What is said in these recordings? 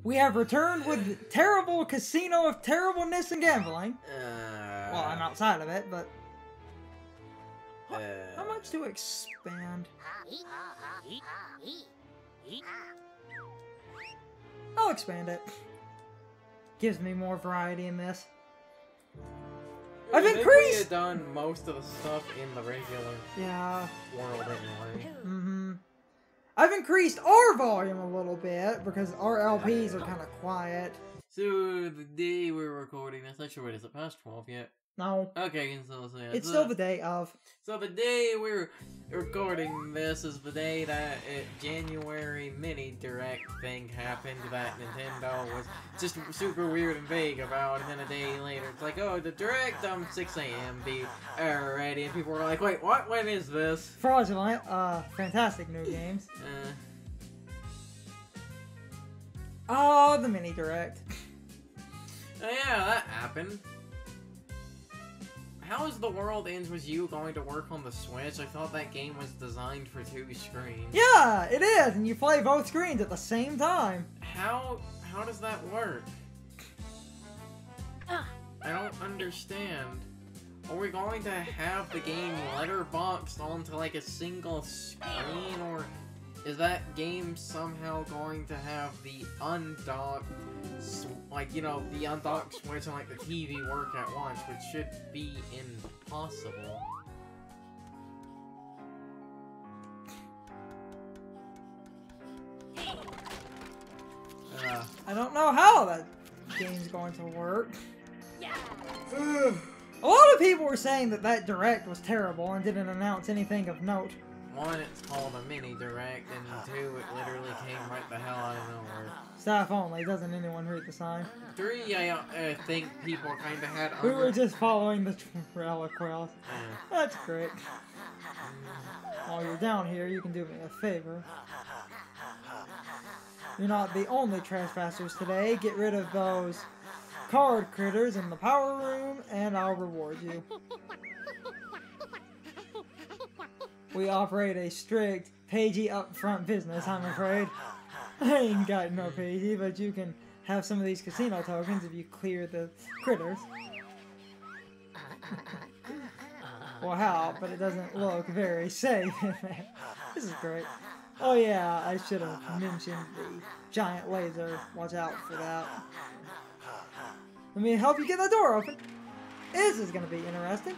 We have returned with terrible casino of terribleness and gambling. Well, I'm outside of it, but... How much to expand? I'll expand it. Gives me more variety in this. I've increased! We had done most of the stuff in the regular world anyway. Mm-hmm. I've increased our volume a little bit because our LPs are kind of quiet. So the day we're recording this, not sure what is it, past 12 yet? No. Okay, so it's still the day of. So the day we're recording this is the day that January mini direct thing happened that Nintendo was just super weird and vague about, and then a day later it's like, oh, the direct 6 a.m. be already, and people were like, wait, what? When is this? Fraudulent, fantastic new games. Oh, the mini direct. Oh yeah, that happened. How is The World Ends With You going to work on the Switch? I thought that game was designed for 2 screens. Yeah, it is, and you play both screens at the same time. How does that work? I don't understand. Are we going to have the game letterboxed onto like a single screen, or is that game somehow going to have the undocked, like, you know, the undocked Switch and like the TV work at once, which should be impossible. I don't know how that game's going to work. A lot of people were saying that that direct was terrible and didn't announce anything of note. 1, it's called a mini direct, and 2, it literally came right the hell out of nowhere. Staff only, doesn't anyone read the sign? 3, I think people kind of had We were just following the trail across. That's great. While you're down here, you can do me a favor. You're not the only trespassers today. Get rid of those card critters in the power room, and I'll reward you. We operate a strict, pagey upfront business, I'm afraid. I ain't got no pagey, but you can have some of these casino tokens if you clear the critters. Will help, but it doesn't look very safe. This is great. Oh yeah, I should have mentioned the giant laser. Watch out for that. Let me help you get the door open. This is gonna be interesting.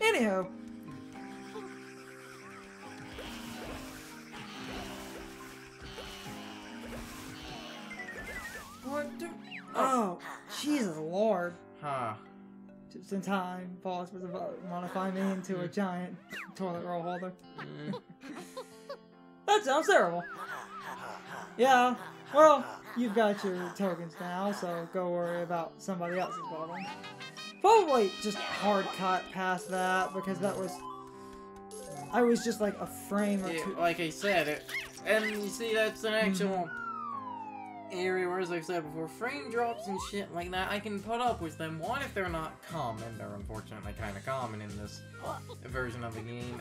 Anywho. What do... Oh, Jesus Lord. Huh. Just in time, boss was about to modify me into a giant toilet roll holder. That sounds terrible. Yeah, well, you've got your tokens now, so go worry about somebody else's problem. Probably just hard cut past that, because that was... I was just like a frame or two... Like I said, and you see that's an actual... area where, as I've said before, frame drops and shit like that, I can put up with them. 1, if they're not common, they're unfortunately kind of common in this version of the game,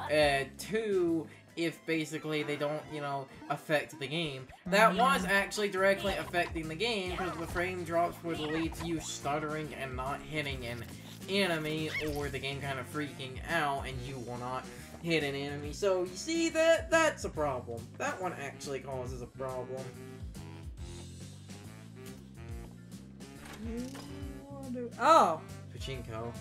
and 2, if basically they don't, you know, affect the game. That was actually directly affecting the game, because the frame drops would lead to you stuttering and not hitting an enemy, or the game kind of freaking out and you will not hit an enemy. So, you see, that's a problem. That one actually causes a problem. Oh! Pachinko.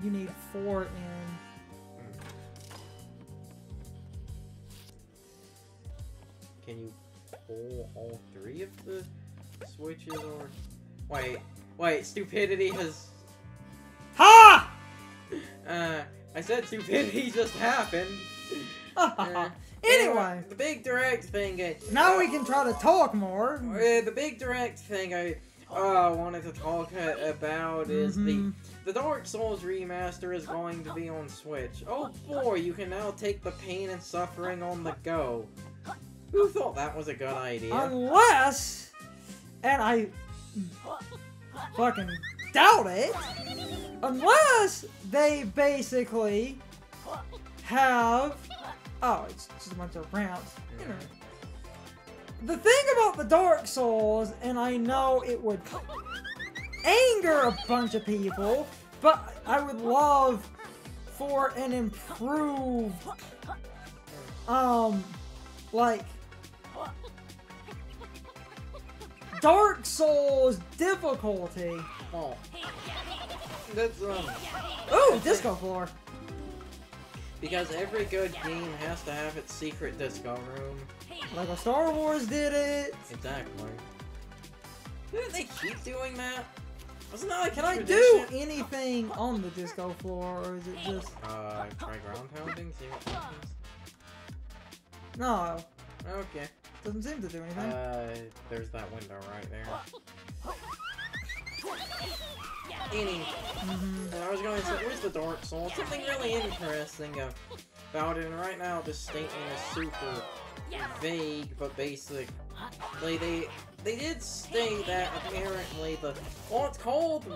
You need 4 in. Can you pull all 3 of the switches, or... Wait, stupidity has... Ha! I said stupidity just happened. Anyway, the big direct thing... now we can try to talk more. The big direct thing I wanted to talk about is the Dark Souls remaster is going to be on Switch. Oh boy, you can now take the pain and suffering on the go. Who thought that was a good idea? Unless... And I... Fucking doubt it. Unless they basically have... Oh, it's just a bunch of ramps. You know. The thing about the Dark Souls, and I know it would anger a bunch of people, but I would love for an improved, like, Dark Souls difficulty. Oh. That's, Ooh, disco floor. Because every good game has to have its secret disco room. Like a Star Wars did it. Exactly. Didn't they keep doing that? Wasn't that like Can a I tradition? do anything on the disco floor, or is it just... Try ground pounding, see what happens? No. Okay. Doesn't seem to do anything. There's that window right there. I was going to say, where's the Dark Souls? Something really interesting about it, and right now this statement is super vague, but basic. They did state that apparently well, it's called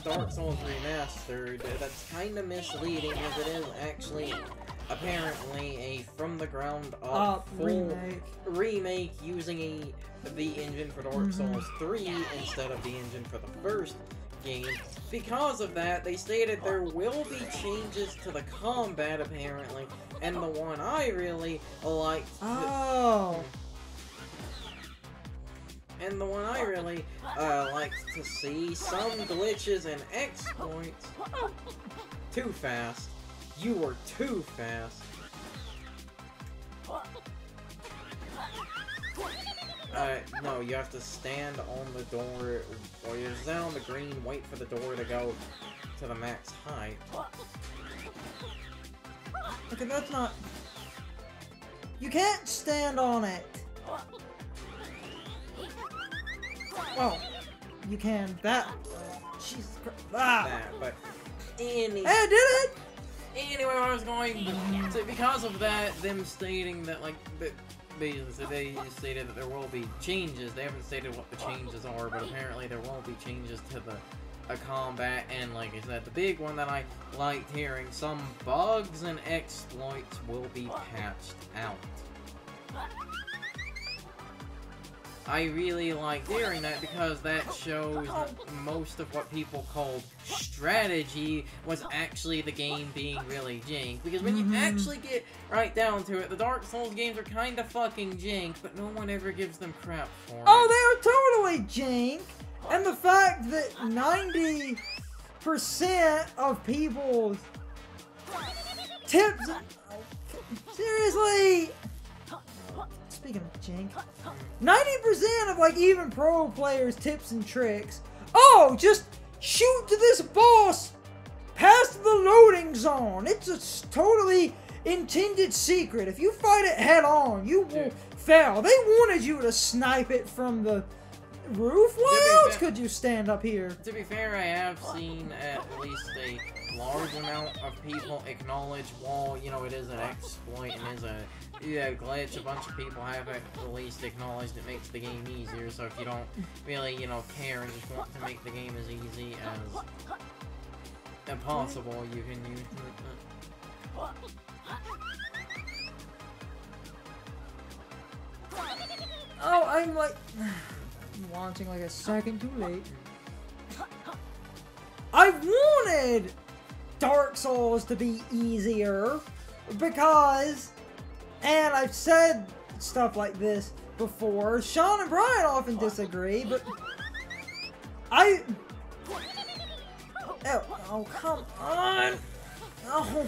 Dark Souls Remastered. That's kind of misleading because it is actually apparently a from the ground up full remake using the engine for Dark Souls 3 instead of the engine for the first game. Because of that, they stated there will be changes to the combat apparently, and the one I really liked. And the one I really like to see, some glitches and exploits. Too fast. You were too fast. No, you have to stand on the door, or you stand on the green, wait for the door to go to the max height. Okay, that's not... You can't stand on it. Well, you can. That... Jesus Christ. That, but... Hey, I did it! Anyway, I was going to, because of that, them stating that, like, basically, they stated that there will be changes. They haven't stated what the changes are, but apparently there will be changes to the combat, and like I said, the big one that I liked hearing, some bugs and exploits will be patched out. I really like hearing that because that shows that most of what people called strategy was actually the game being really jank. Because when you actually get right down to it, the Dark Souls games are kind of fucking jank, but no one ever gives them crap for it. Oh, they are totally jank! And the fact that 90% of people's tips... Seriously! Speaking of jank, 90% of, like, even pro players' tips and tricks. Oh, just shoot to this boss past the loading zone. It's a totally intended secret. If you fight it head on, you will fail. They wanted you to snipe it from the roof. Why else could you stand up here? To be fair, I have seen at least a large amount of people acknowledge, well, you know, it is an exploit and is a glitch. A bunch of people have at least acknowledged it makes the game easier, so if you don't really, you know, care and just want to make the game as easy as possible, you can use it. Oh, I'm like... launching like a second too late. I wanted Dark Souls to be easier because, and I've said stuff like this before, Sean and Brian often disagree, but oh come on. Oh,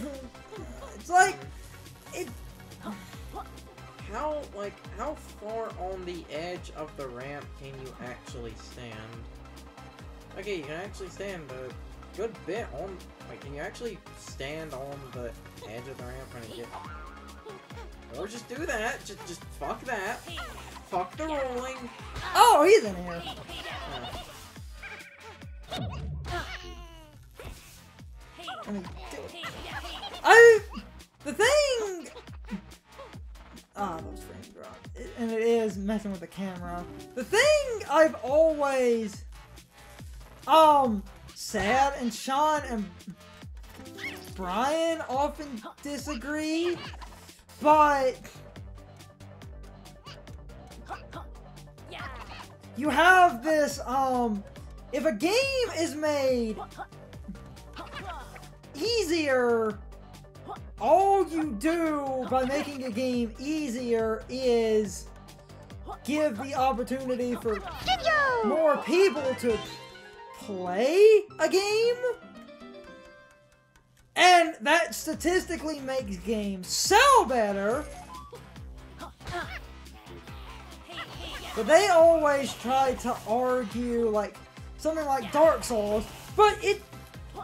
it's like, How far on the edge of the ramp can you actually stand? Okay, you can actually stand a good bit on... Like, can you actually stand on the edge of the ramp when it gets... Or just do that. Just fuck that. Fuck the rolling. Oh, he's in here. Let me do it. The thing... Ah, those frames dropped. And it is messing with the camera. The thing I've always, sad, and Sean and Brian often disagree, but you have this, if a game is made easier, all you do by making a game easier is give the opportunity for more people to play a game, and that statistically makes games sell better. But they always try to argue like something like Dark Souls, but it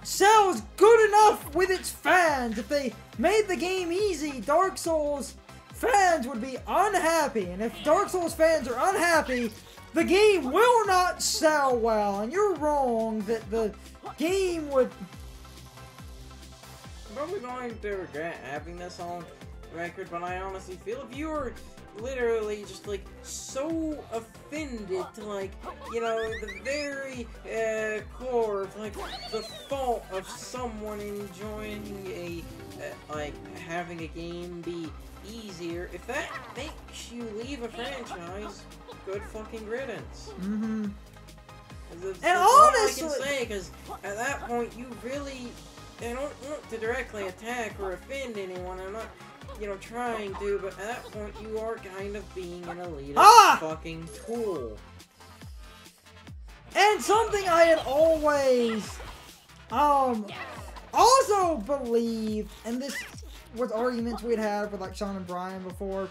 sells good enough with its fans. If they made the game easy, Dark Souls fans would be unhappy, and if Dark Souls fans are unhappy, the game will not sell well. And you're wrong that the game would... I'm probably going to regret having this on record, but I honestly feel if you were literally just like so offended to like, you know, the very core of like the thought of someone enjoying a like having a game be easier, if that makes you leave a franchise, good fucking riddance. Mm-hmm. That's and all honestly, I can say, because at that point you really, I don't want to directly attack or offend anyone. I'm not, you know, trying to, but at that point you are kind of being an elitist fucking tool. And something I had always also believed, and this was arguments we'd had with like Sean and Brian before,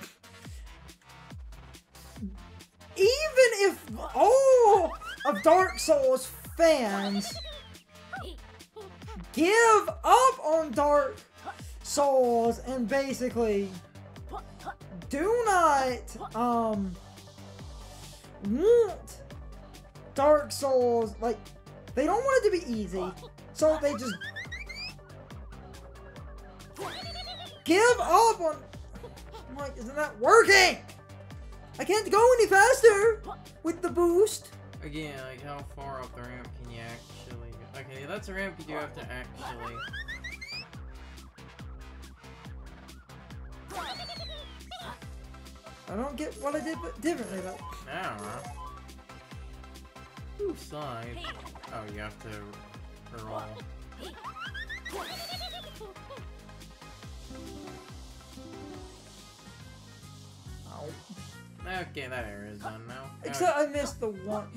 even if all of Dark Souls fans give up on Dark Souls and basically do not want Dark Souls, like they don't want it to be easy, so they just give up on... I'm like, isn't that working? I can't go any faster with the boost. Again, like how far up the ramp can you actually go? Okay, that's a ramp you do have to actually... I don't get what I did differently though. I don't know. Whose side? Oh, you have to roll. Okay, that area is done now. Except I missed the one.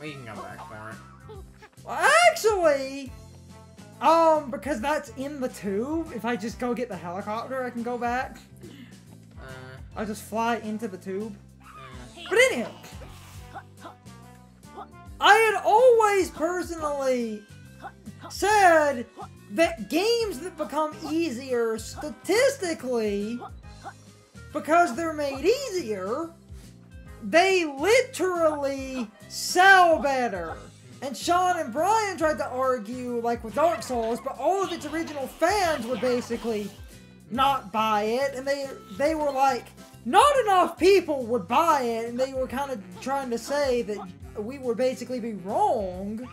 We can come back for it. Well, actually, because that's in the tube, if I just go get the helicopter, I can go back. I'll just fly into the tube. But anyhow, I had always personally said that games that become easier statistically, because they're made easier, they literally sell better. And Sean and Brian tried to argue, like with Dark Souls, but all of its original fans would basically not buy it, and they were like, not enough people would buy it, and they were kind of trying to say that we would basically be wrong,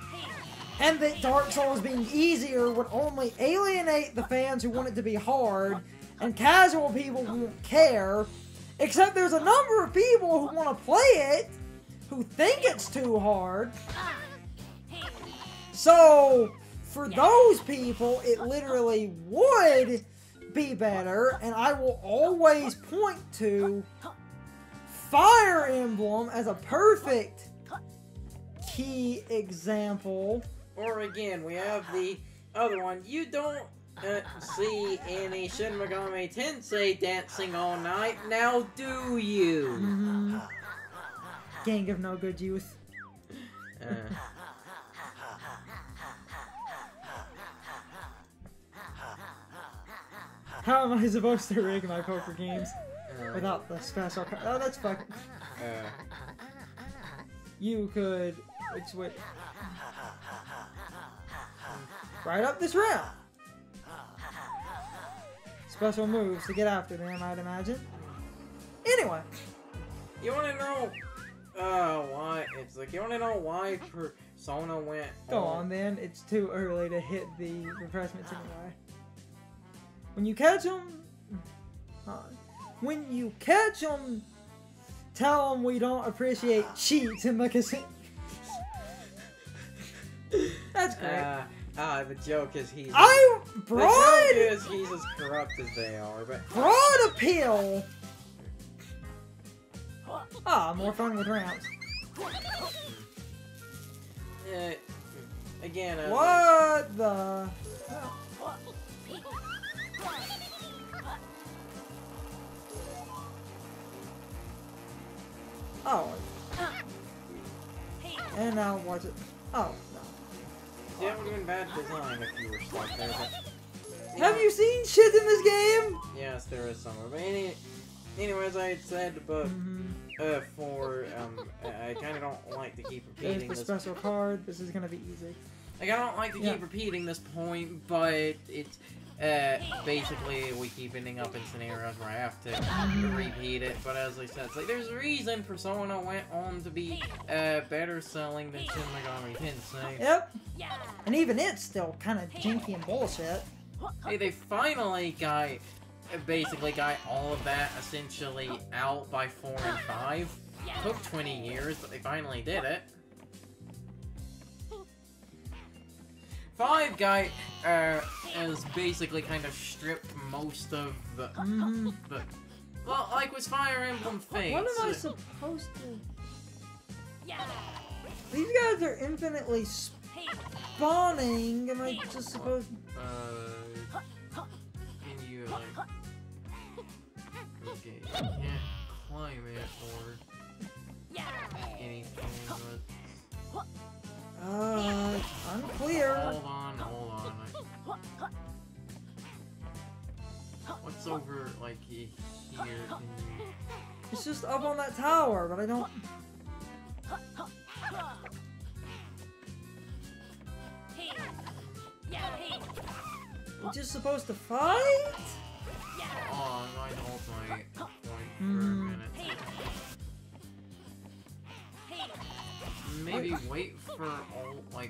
and that Dark Souls being easier would only alienate the fans who want it to be hard, and casual people won't care, except there's a number of people who want to play it, who think it's too hard. So, for those people, it literally would be better, and I will always point to Fire Emblem as a perfect key example. Or again, we have the other one. You don't see any Shin Megami Tensei dancing all night, now do you? Mm-hmm. Gang of no good youth. How am I supposed to rig my poker games without the special? Oh, that's fucking. You could switch right up this ramp. Special moves to get after them, I'd imagine. Anyway, you want to know Oh, why? It's like, you wanna know why Persona went Go on, then. It's too early to hit the refreshments anyway. When you catch them... When you catch them, tell them we don't appreciate cheats in the casino. That's great. The joke is he's... I The joke is he's as corrupt as they are, but... Broad appeal! More fun with ramps. Again, what the... Oh. And now watch it. Oh, no. Yeah, it would have been bad design if you were stuck there, but... Have you seen shit in this game? Yes, there is somewhere. But anyways, I had said, but... I kind of don't like to keep repeating There's this. the special card. This is gonna be easy. Like, I don't like to keep repeating this point, but it's... basically, we keep ending up in scenarios where I have to repeat it, but as I said, it's like, there's a reason Persona went on to be, better selling than Shin Megami Tensei. Yep. And even it's still kind of janky and bullshit. Hey, they finally basically got all of that essentially out by 4 and 5. Took 20 years, but they finally did it. 5 has basically kind of stripped most of the, well, like with Fire Emblem Fates. What am I supposed to... These guys are infinitely spawning. Am I just supposed... Can you, like... Okay, you can't climb it or anything, but... unclear. Hold on. What's over, like, here? Can you... It's just up on that tower, but I don't... We're just supposed to fight? Oh, I might hold my point for a minute. Maybe wait for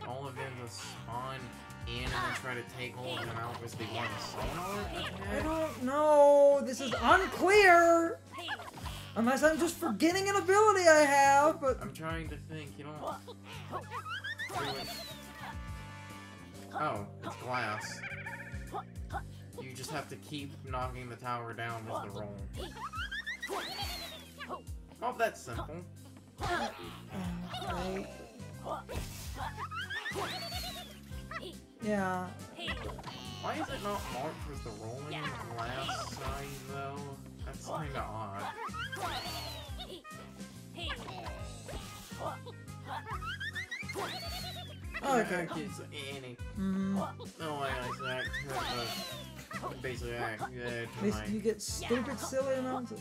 all of them to spawn in and then try to take all of them out with the one sonar I attack? don't know. This is unclear. Unless I'm just forgetting an ability I have, but... I'm trying to think, you don't... Really... Oh, it's glass. You just have to keep knocking the tower down with the roll. Oh, that's simple. Okay. Yeah. Why is it not marked with the rolling glass sign, though? That's kinda odd. Okay. It's any. No, I basically act At least you get stupid, silly amounts of...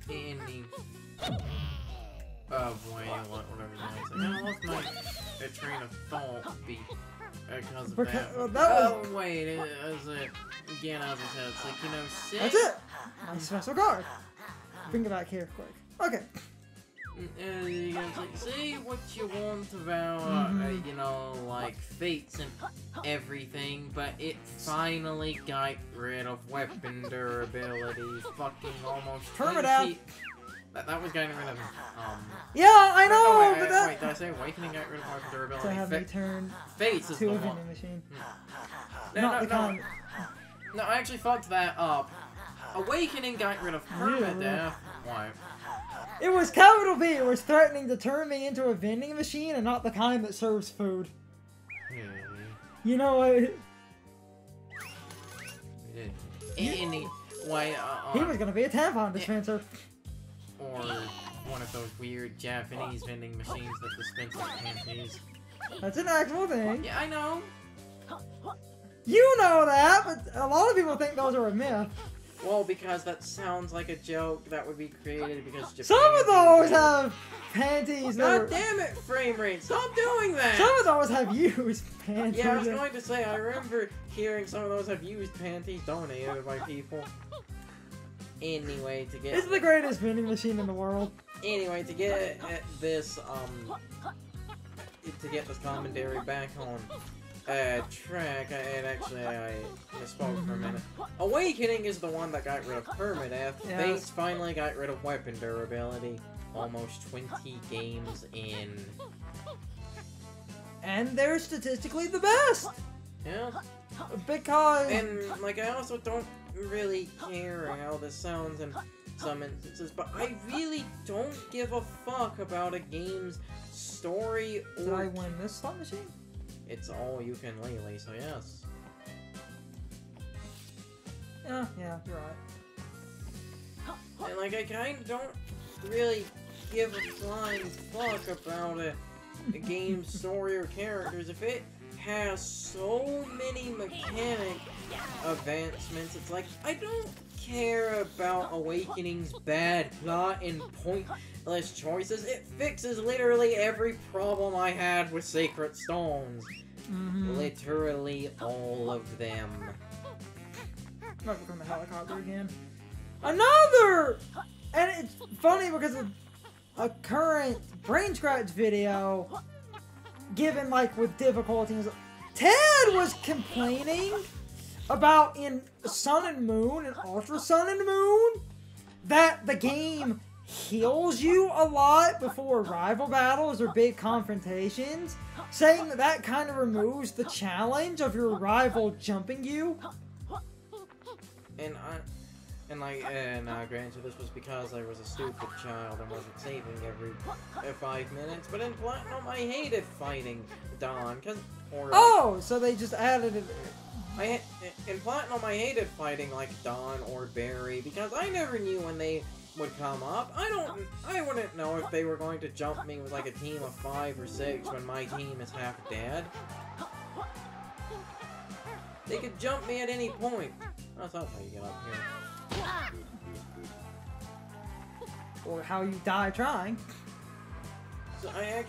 Any. Whatever that is. I lost my train of thought because of that. Oh, wait, as it, again, as I said, it's like, you know, sit. That's it! My special card. Bring it back here quick. Okay. You guys, like, say what you want about, you know, like, fates and everything, but it finally got rid of weapon durability. Fucking almost. Turn it out. That was getting rid of, Yeah, I know, but that... Wait, did I say Awakening got rid of weapon durability? To have me turn Fates is to the a one. vending machine. No, I actually fucked that up. Awakening got rid of permadeath. Why? It was capital B. It was threatening to turn me into a vending machine and not the kind that serves food. You know what? Anyway, he was gonna be a tampon dispenser. Or one of those weird Japanese vending machines that dispenses panties. That's an actual thing. Yeah, I know. You know that, but a lot of people think those are a myth. Well, because that sounds like a joke that would be created because Japan... Some of those have panties that God damn it, frame rate! Stop doing that! Some of those have used panties. Yeah, I was going to say, I remember hearing some of those have used panties donated by people. Anyway, to get... It's the greatest vending machine in the world. Anyway, to get this, to get this commentary back on track, I misspoke for a minute. Awakening is the one that got rid of permadeath. Yes. Fates finally got rid of weapon durability. Almost 20 games in. And they're statistically the best! Yeah. Because... And, like, I also don't really care how this sounds in some instances, but I really don't give a fuck about a game's story or... Did I win this slot machine? It's all Yooka-Laylee, so yes. Yeah, you're right. And, like, I kinda don't really give a flying fuck about a game's story or characters. If it has so many mechanic advancements, it's like, I don't care about Awakening's bad plot and pointless choices. It fixes literally every problem I had with Sacred Stones. Literally all of them. Might become the helicopter again. Another! And it's funny because of a current Brain Scratch video given, like, with difficulties. Ted was complaining about in Sun and Moon and Ultra Sun and Moon that the game heals you a lot before rival battles or big confrontations, saying that that kind of removes the challenge of your rival jumping you. Granted, this was because I was a stupid child and wasn't saving every 5 minutes, but in Platinum, I hated fighting Dawn, So they just added it. In Platinum, I hated fighting, like, Dawn or Barry, because I never knew when they would come up. I wouldn't know if they were going to jump me with, like, a team of 5 or 6 when my team is half dead. They could jump me at any point. That's how you get up here. Or how you die trying. So I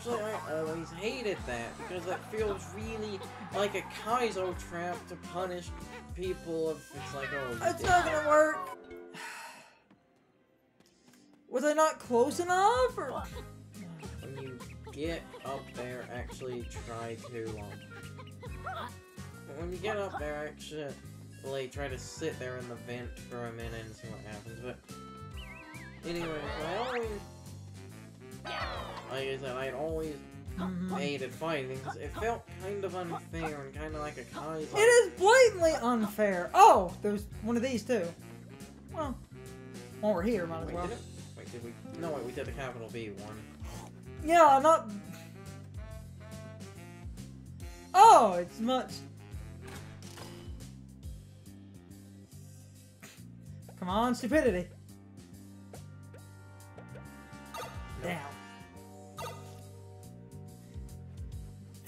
always hated that, because that feels really like a Kaizo trap to punish people if it's like, oh, It's not gonna work. Was I not close enough? Or... When you get up there, actually try to, when you get up there, actually try to sit there in the vent for a minute and see what happens, but anyway, I'd always hated fighting because it felt kind of unfair and kind of like a Kaizo. It is blatantly unfair. Oh, there's one of these too. Well, while we're here, might as well. Did we? No, wait, we did the capital B one. Yeah, not... Oh, it's much... Come on, stupidity. Damn.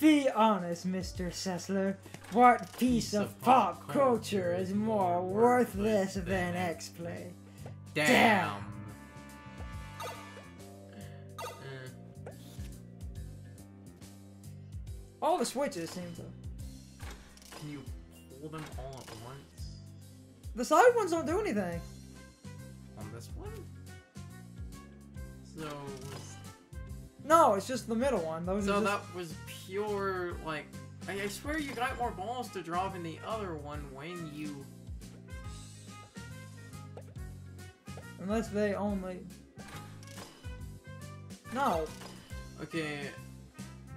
Be honest, Mr. Sessler. What piece of pop culture is more worthless than X-Play? Damn. All the switches seem to... Can you hold them all at once? The side ones don't do anything. On this one? So... No, it's just the middle one. Those so are just... that was pure, like... I swear you got more balls to drop in the other one when you... Unless they only... No. Okay,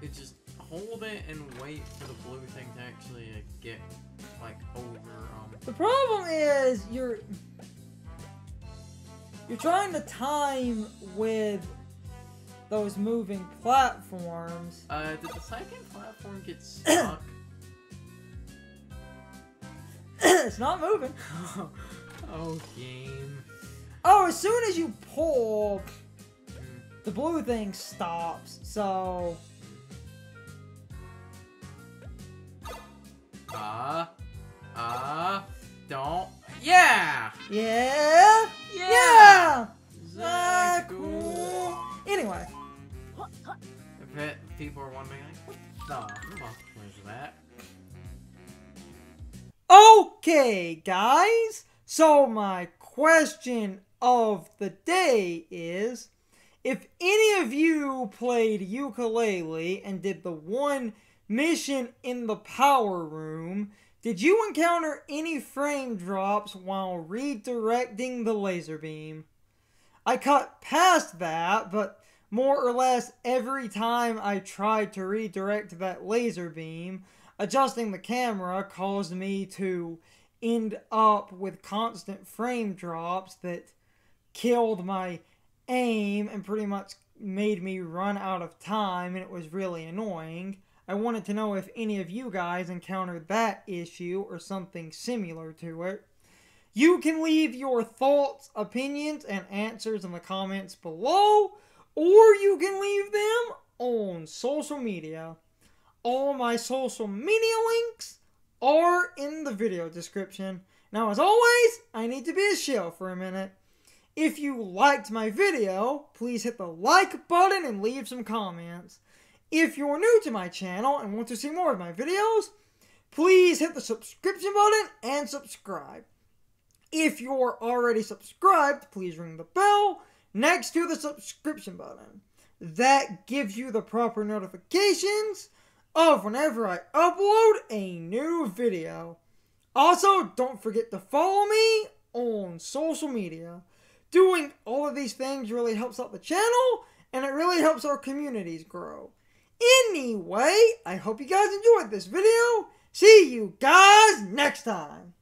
it just... Hold it and wait for the blue thing to actually get, like, over, The problem is, you're trying to time with those moving platforms. Did the second platform get stuck? It's not moving. Oh, game. Oh, as soon as you pull, the blue thing stops, so... Don't. Yeah! Yeah? Yeah! Cool. Anyway. I bet people are wondering, like, what the fuck was that? Okay, guys. So my question of the day is, if any of you played Yooka-Laylee and did the one mission in the power room, did you encounter any frame drops while redirecting the laser beam? I cut past that, but more or less every time I tried to redirect that laser beam, adjusting the camera caused me to end up with constant frame drops that killed my aim and pretty much made me run out of time, and it was really annoying. I wanted to know if any of you guys encountered that issue or something similar to it. You can leave your thoughts, opinions, and answers in the comments below, or you can leave them on social media. All my social media links are in the video description. Now, as always, I need to be a shill for a minute. If you liked my video, please hit the like button and leave some comments. If you're new to my channel and want to see more of my videos, please hit the subscription button and subscribe. If you're already subscribed, please ring the bell next to the subscription button. That gives you the proper notifications of whenever I upload a new video. Also, don't forget to follow me on social media. Doing all of these things really helps out the channel, and it really helps our communities grow. Anyway, I hope you guys enjoyed this video. See you guys next time.